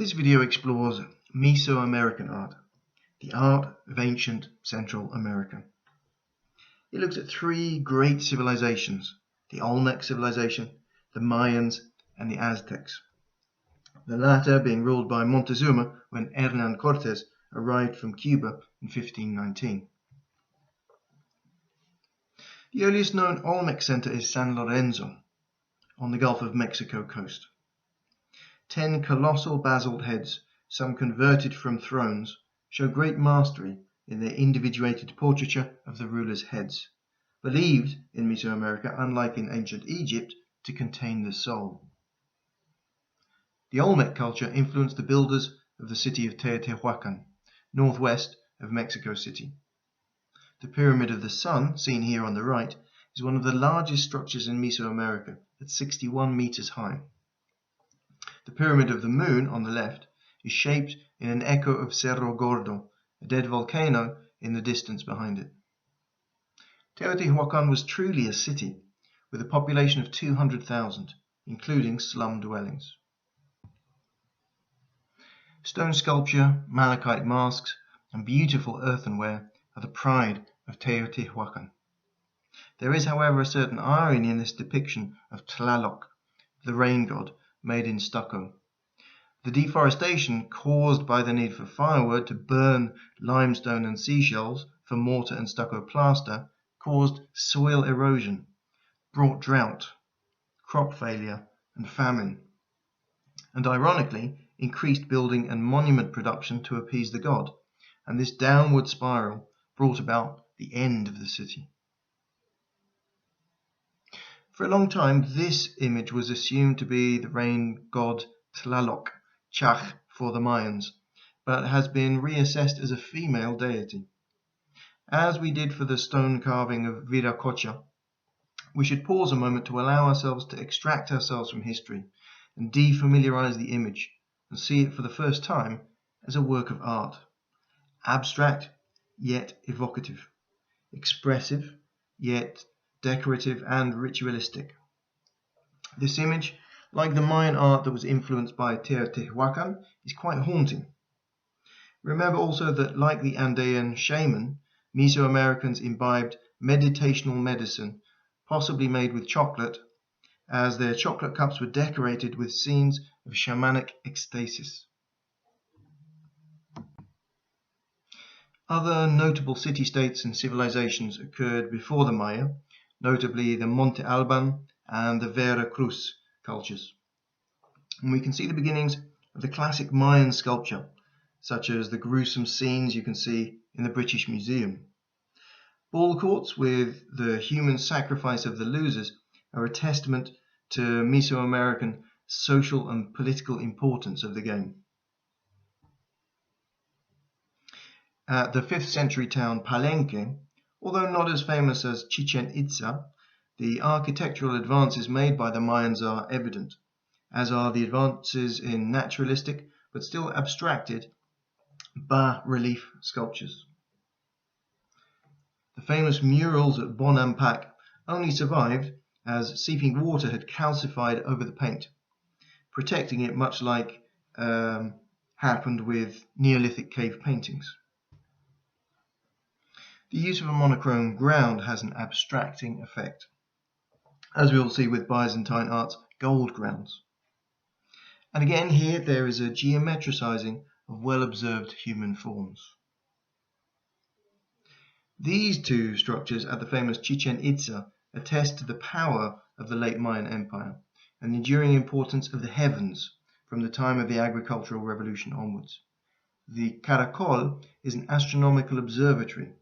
This video explores Mesoamerican art, the art of ancient Central America. It looks at three great civilizations, the Olmec Civilization, the Mayans, and the Aztecs, the latter being ruled by Montezuma when Hernan Cortes arrived from Cuba in 1519. The earliest known Olmec center is San Lorenzo, on the Gulf of Mexico coast. 10 colossal basalt heads, some converted from thrones, show great mastery in their individuated portraiture of the rulers' heads, believed in Mesoamerica, unlike in ancient Egypt, to contain the soul. The Olmec culture influenced the builders of the city of Teotihuacan, northwest of Mexico City. The Pyramid of the Sun, seen here on the right, is one of the largest structures in Mesoamerica, at 61 meters high. The Pyramid of the Moon, on the left, is shaped in an echo of Cerro Gordo, a dead volcano in the distance behind it. Teotihuacan was truly a city, with a population of 200,000, including slum dwellings. Stone sculpture, malachite masks, and beautiful earthenware are the pride of Teotihuacan. There is, however, a certain irony in this depiction of Tlaloc, the rain god, made in stucco. The deforestation caused by the need for firewood to burn limestone and seashells for mortar and stucco plaster caused soil erosion, brought drought, crop failure, and famine, and ironically increased building and monument production to appease the god, and this downward spiral brought about the end of the city. For a long time, this image was assumed to be the rain god Tlaloc, Chach for the Mayans, but has been reassessed as a female deity. As we did for the stone carving of Viracocha, we should pause a moment to allow ourselves to extract ourselves from history and defamiliarize the image and see it for the first time as a work of art. Abstract, yet evocative. Expressive, yet decorative and ritualistic. This image, like the Mayan art that was influenced by Teotihuacan, is quite haunting. Remember also that, like the Andean shaman, Mesoamericans imbibed meditational medicine, possibly made with chocolate, as their chocolate cups were decorated with scenes of shamanic ecstasis. Other notable city-states and civilizations occurred before the Maya, notably the Monte Alban and the Vera Cruz cultures. And we can see the beginnings of the classic Mayan sculpture, such as the gruesome scenes you can see in the British Museum. Ball courts with the human sacrifice of the losers are a testament to Mesoamerican social and political importance of the game. At the 5th century town Palenque, although not as famous as Chichen Itza, the architectural advances made by the Mayans are evident, as are the advances in naturalistic but still abstracted bas-relief sculptures. The famous murals at Bonampak only survived as seeping water had calcified over the paint, protecting it much like happened with Neolithic cave paintings. The use of a monochrome ground has an abstracting effect, as we will see with Byzantine art's gold grounds. And again here there is a geometricizing of well-observed human forms. These two structures at the famous Chichen Itza attest to the power of the late Mayan Empire and the enduring importance of the heavens from the time of the agricultural revolution onwards. The Caracol is an astronomical observatory,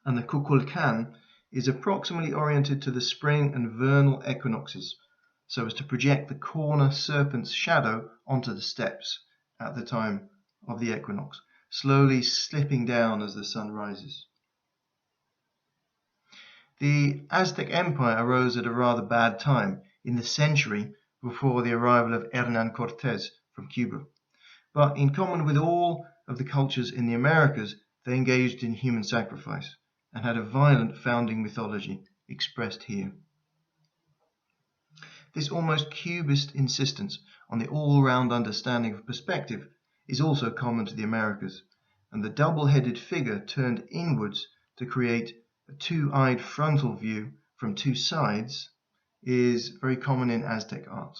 and the Kukulkan is approximately oriented to the spring and vernal equinoxes, so as to project the corner serpent's shadow onto the steppes at the time of the equinox, slowly slipping down as the sun rises. The Aztec Empire arose at a rather bad time, in the century before the arrival of Hernan Cortes from Cuba. But in common with all of the cultures in the Americas, they engaged in human sacrifice and had a violent founding mythology expressed here. This almost cubist insistence on the all-round understanding of perspective is also common to the Americas, and the double-headed figure turned inwards to create a two-eyed frontal view from two sides is very common in Aztec art.